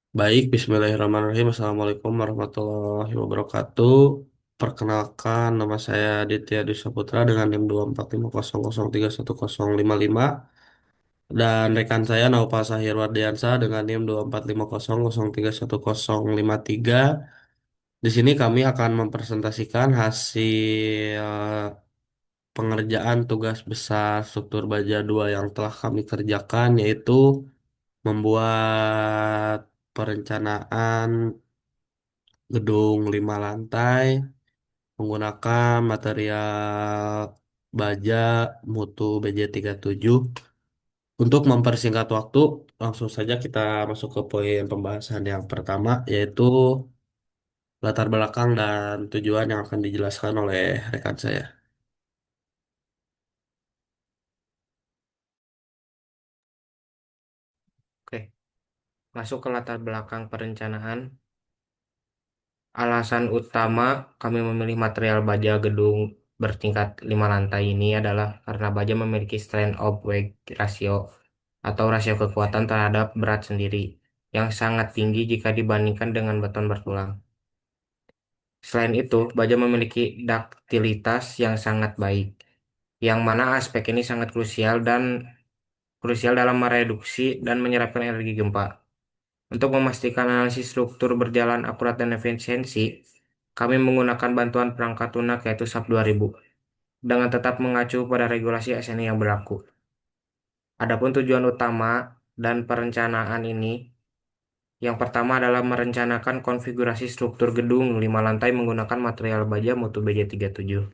Baik, Bismillahirrahmanirrahim. Assalamualaikum warahmatullahi wabarakatuh. Perkenalkan, nama saya Aditya Dwi Saputra dengan NIM 24500310055 dan rekan saya Naufal Sahir Wardiansa dengan NIM 24500310053. Di sini kami akan mempresentasikan hasil pengerjaan tugas besar struktur baja 2 yang telah kami kerjakan, yaitu membuat perencanaan gedung 5 lantai menggunakan material baja mutu BJ37. Untuk mempersingkat waktu, langsung saja kita masuk ke poin pembahasan yang pertama, yaitu latar belakang dan tujuan yang akan dijelaskan oleh rekan saya. Oke, masuk ke latar belakang perencanaan. Alasan utama kami memilih material baja gedung bertingkat 5 lantai ini adalah karena baja memiliki strength of weight ratio atau rasio kekuatan terhadap berat sendiri yang sangat tinggi jika dibandingkan dengan beton bertulang. Selain itu, baja memiliki duktilitas yang sangat baik, yang mana aspek ini sangat krusial dalam mereduksi dan menyerapkan energi gempa. Untuk memastikan analisis struktur berjalan akurat dan efisiensi, kami menggunakan bantuan perangkat lunak yaitu SAP 2000 dengan tetap mengacu pada regulasi SNI yang berlaku. Adapun tujuan utama dan perencanaan ini, yang pertama adalah merencanakan konfigurasi struktur gedung 5 lantai menggunakan material baja mutu BJ37.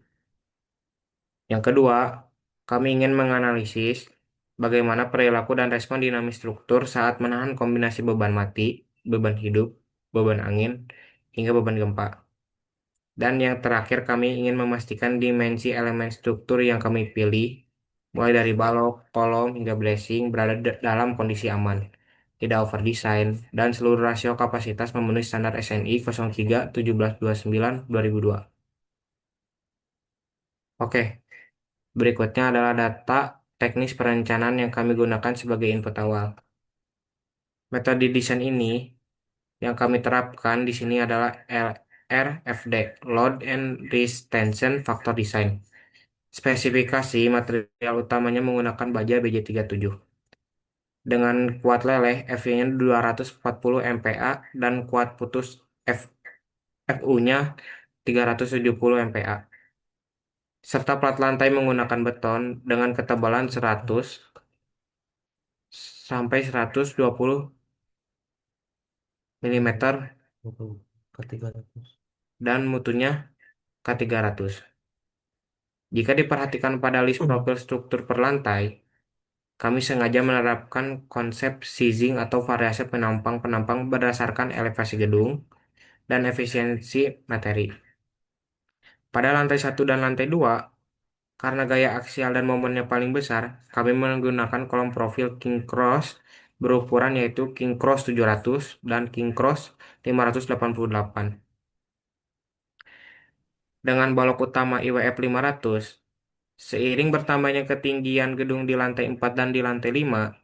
Yang kedua, kami ingin menganalisis bagaimana perilaku dan respon dinamis struktur saat menahan kombinasi beban mati, beban hidup, beban angin, hingga beban gempa. Dan yang terakhir, kami ingin memastikan dimensi elemen struktur yang kami pilih, mulai dari balok, kolom, hingga bracing, berada dalam kondisi aman, tidak overdesign, dan seluruh rasio kapasitas memenuhi standar SNI 03-1729-2002. Oke, berikutnya adalah data teknis perencanaan yang kami gunakan sebagai input awal. Metode desain ini yang kami terapkan di sini adalah RFD, Load and Retention Factor Design. Spesifikasi material utamanya menggunakan baja BJ37 dengan kuat leleh FY-nya 240 MPa dan kuat putus FU-nya 370 MPa, serta plat lantai menggunakan beton dengan ketebalan 100 sampai 120 mm K300. dan mutunya K300. Jika diperhatikan pada list profil struktur per lantai, kami sengaja menerapkan konsep sizing atau variasi penampang-penampang berdasarkan elevasi gedung dan efisiensi materi. Pada lantai 1 dan lantai 2, karena gaya aksial dan momennya paling besar, kami menggunakan kolom profil King Cross berukuran yaitu King Cross 700 dan King Cross 588. Dengan balok utama IWF 500, seiring bertambahnya ketinggian gedung di lantai 4 dan di lantai 5,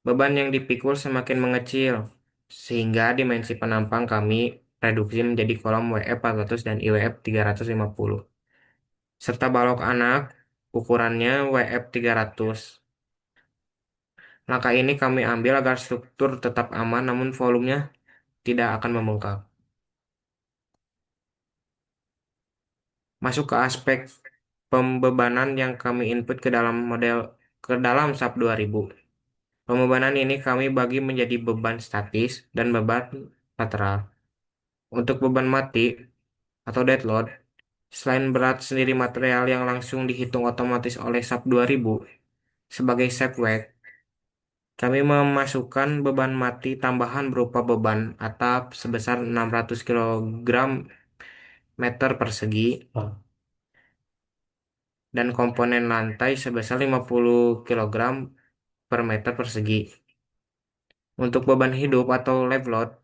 beban yang dipikul semakin mengecil, sehingga dimensi penampang kami reduksi menjadi kolom WF 400 dan IWF 350, serta balok anak ukurannya WF 300. Langkah ini kami ambil agar struktur tetap aman namun volumenya tidak akan membengkak. Masuk ke aspek pembebanan yang kami input ke dalam SAP 2000. Pembebanan ini kami bagi menjadi beban statis dan beban lateral. Untuk beban mati atau dead load, selain berat sendiri material yang langsung dihitung otomatis oleh SAP 2000 sebagai shape weight, kami memasukkan beban mati tambahan berupa beban atap sebesar 600 kg meter persegi dan komponen lantai sebesar 50 kg per meter persegi. Untuk beban hidup atau live load,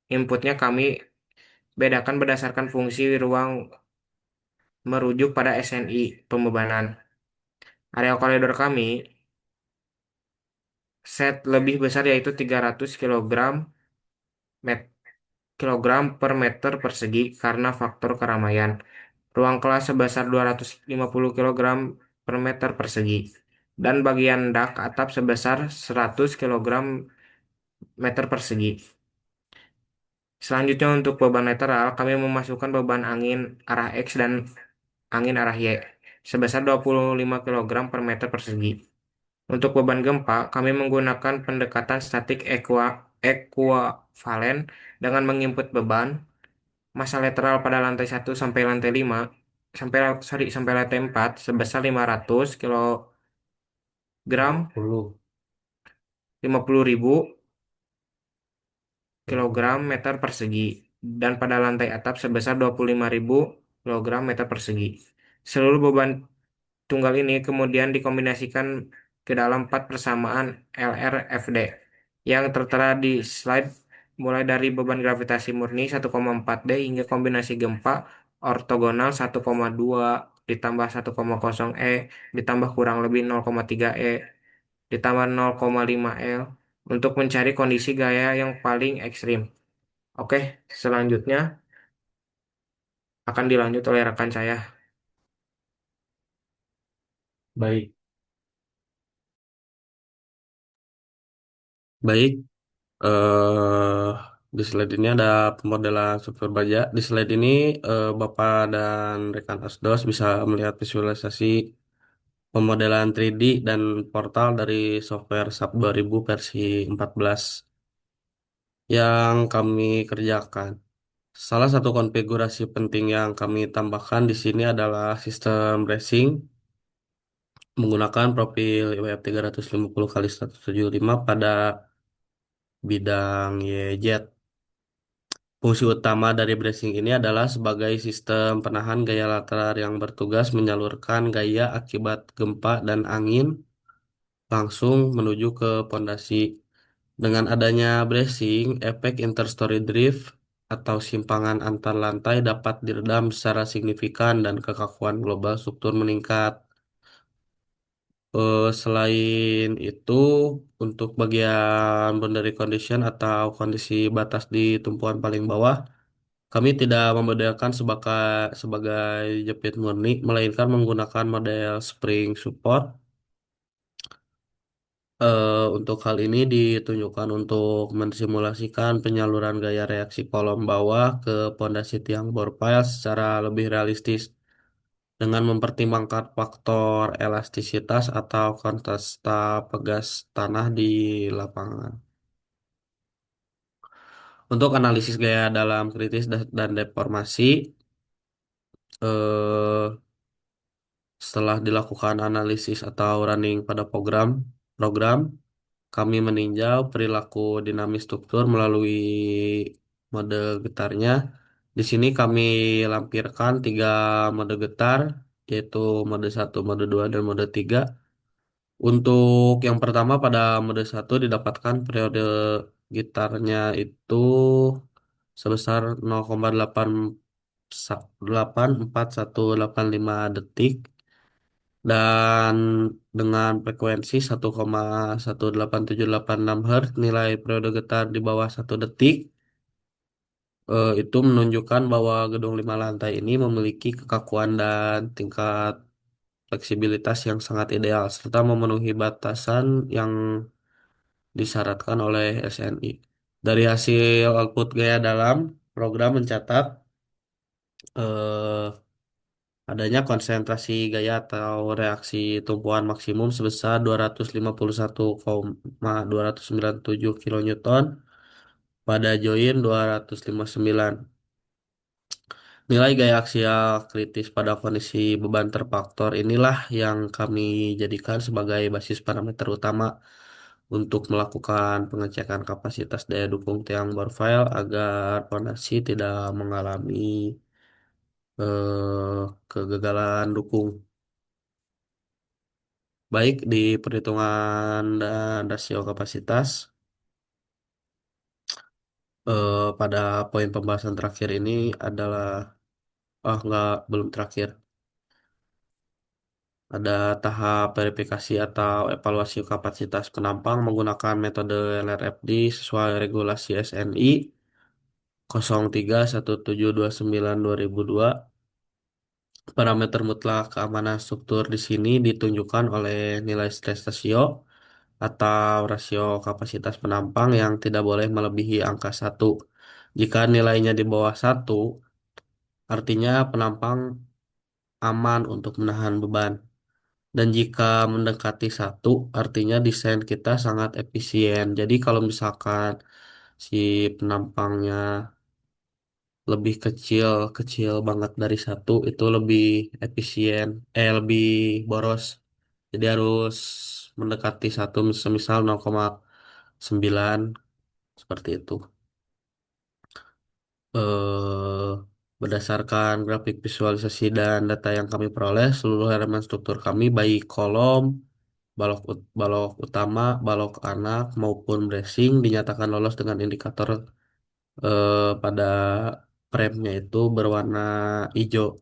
inputnya kami bedakan berdasarkan fungsi ruang merujuk pada SNI pembebanan. Area koridor kami set lebih besar yaitu 300 kg kilogram per meter persegi karena faktor keramaian. Ruang kelas sebesar 250 kilogram per meter persegi. Dan bagian dak atap sebesar 100 kilogram meter persegi. Selanjutnya untuk beban lateral, kami memasukkan beban angin arah X dan angin arah Y sebesar 25 kilogram per meter persegi. Untuk beban gempa, kami menggunakan pendekatan statik ekuivalen dengan menginput beban massa lateral pada lantai 1 sampai lantai 5 sampai lantai 4 sebesar 500 kilogram 50.000 kilogram meter persegi dan pada lantai atap sebesar 25.000 kilogram meter persegi. Seluruh beban tunggal ini kemudian dikombinasikan ke dalam empat persamaan LRFD yang tertera di slide mulai dari beban gravitasi murni 1,4 D hingga kombinasi gempa ortogonal 1,2 ditambah 1,0 E ditambah kurang lebih 0,3 E ditambah 0,5 L untuk mencari kondisi gaya yang paling ekstrim. Oke, selanjutnya akan dilanjut oleh rekan saya. Baik, baik. Di slide ini ada pemodelan struktur baja. Di slide ini Bapak dan rekan Asdos bisa melihat visualisasi pemodelan 3D dan portal dari software SAP 2000 versi 14 yang kami kerjakan. Salah satu konfigurasi penting yang kami tambahkan di sini adalah sistem bracing menggunakan profil IWF 350 kali 175 pada bidang YZ. Fungsi utama dari bracing ini adalah sebagai sistem penahan gaya lateral yang bertugas menyalurkan gaya akibat gempa dan angin langsung menuju ke pondasi. Dengan adanya bracing, efek interstory drift atau simpangan antar lantai dapat diredam secara signifikan dan kekakuan global struktur meningkat. Selain itu, untuk bagian boundary condition atau kondisi batas di tumpuan paling bawah, kami tidak membedakan sebagai jepit murni, melainkan menggunakan model spring support. Untuk hal ini ditunjukkan untuk mensimulasikan penyaluran gaya reaksi kolom bawah ke pondasi tiang bor pile secara lebih realistis dengan mempertimbangkan faktor elastisitas atau kontesta pegas tanah di lapangan. Untuk analisis gaya dalam kritis dan deformasi, eh, setelah dilakukan analisis atau running pada program, kami meninjau perilaku dinamis struktur melalui mode getarnya. Di sini kami lampirkan tiga mode getar, yaitu mode satu, mode 2, dan mode 3. Untuk yang pertama pada mode satu didapatkan periode gitarnya itu sebesar 0,84185 detik dan dengan frekuensi 1,18786 Hz nilai periode getar di bawah 1 detik itu menunjukkan bahwa gedung 5 lantai ini memiliki kekakuan dan tingkat fleksibilitas yang sangat ideal serta memenuhi batasan yang disyaratkan oleh SNI. Dari hasil output gaya dalam, program mencatat eh, adanya konsentrasi gaya atau reaksi tumpuan maksimum sebesar 251,297 kilonewton pada join 259. Nilai gaya aksial kritis pada kondisi beban terfaktor inilah yang kami jadikan sebagai basis parameter utama untuk melakukan pengecekan kapasitas daya dukung tiang bor file agar fondasi tidak mengalami kegagalan dukung. Baik di perhitungan dan rasio kapasitas, pada poin pembahasan terakhir ini adalah, enggak, belum terakhir. Ada tahap verifikasi atau evaluasi kapasitas penampang menggunakan metode LRFD sesuai regulasi SNI. 031729 2002. Parameter mutlak keamanan struktur di sini ditunjukkan oleh nilai stress ratio atau rasio kapasitas penampang yang tidak boleh melebihi angka 1. Jika nilainya di bawah 1, artinya penampang aman untuk menahan beban. Dan jika mendekati 1, artinya desain kita sangat efisien. Jadi kalau misalkan si penampangnya lebih kecil, kecil banget dari 1, itu lebih efisien, lebih boros. Jadi harus mendekati 1, semisal 0,9, seperti itu. eh Berdasarkan grafik visualisasi dan data yang kami peroleh, seluruh elemen struktur kami, baik kolom, balok utama, balok anak, maupun bracing, dinyatakan lolos dengan indikator pada premnya itu berwarna hijau,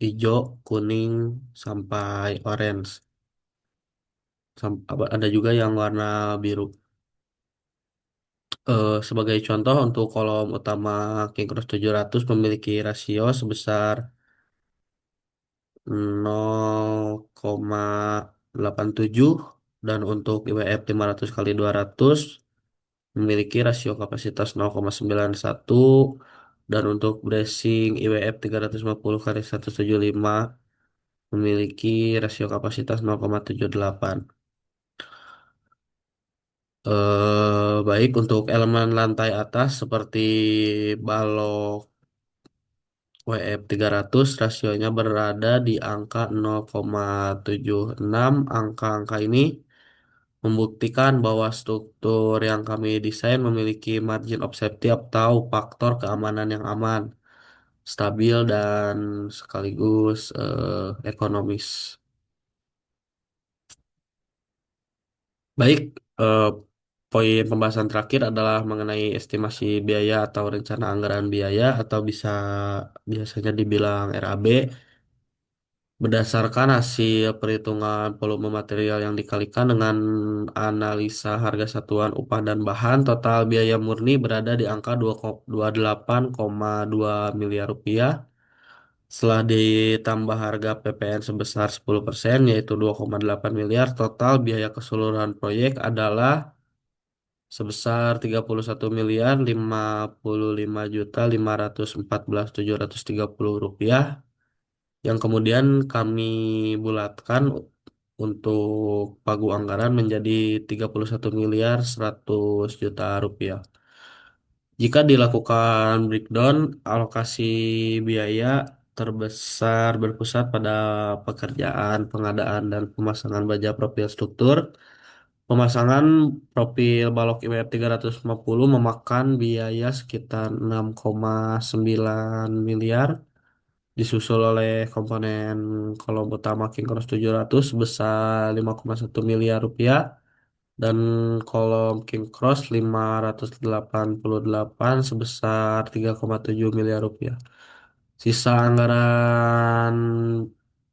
hijau, kuning, sampai orange. Ada juga yang warna biru. Sebagai contoh, untuk kolom utama King Cross 700 memiliki rasio sebesar 0,87, dan untuk IWF 500 kali 200 memiliki rasio kapasitas 0,91, dan untuk bracing IWF 350 kali 175 memiliki rasio kapasitas 0,78. Baik untuk elemen lantai atas seperti balok WF 300, rasionya berada di angka 0,76. Angka-angka ini membuktikan bahwa struktur yang kami desain memiliki margin of safety atau faktor keamanan yang aman, stabil, dan sekaligus ekonomis. Baik, eh, poin pembahasan terakhir adalah mengenai estimasi biaya atau rencana anggaran biaya, atau biasanya dibilang RAB. Berdasarkan hasil perhitungan volume material yang dikalikan dengan analisa harga satuan upah dan bahan, total biaya murni berada di angka 28,2 miliar rupiah. Setelah ditambah harga PPN sebesar 10%, yaitu 2,8 miliar, total biaya keseluruhan proyek adalah sebesar 31.055.514.730 rupiah, yang kemudian kami bulatkan untuk pagu anggaran menjadi 31.100.000.000 rupiah. Jika dilakukan breakdown, alokasi biaya terbesar berpusat pada pekerjaan pengadaan dan pemasangan baja profil struktur. Pemasangan profil balok IWF 350 memakan biaya sekitar 6,9 miliar, disusul oleh komponen kolom utama King Cross 700 sebesar 5,1 miliar rupiah, dan kolom King Cross 588 sebesar 3,7 miliar rupiah. Sisa anggaran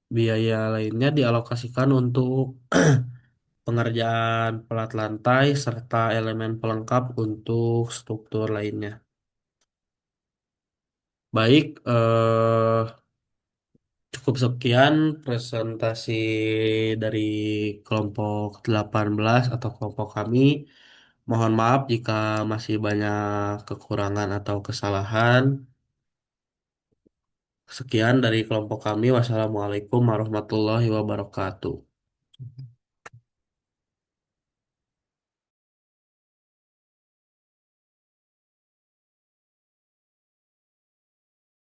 biaya lainnya dialokasikan untuk pengerjaan pelat lantai serta elemen pelengkap untuk struktur lainnya. Baik, cukup sekian presentasi dari kelompok 18 atau kelompok kami. Mohon maaf jika masih banyak kekurangan atau kesalahan. Sekian dari kelompok kami. Wassalamualaikum warahmatullahi wabarakatuh.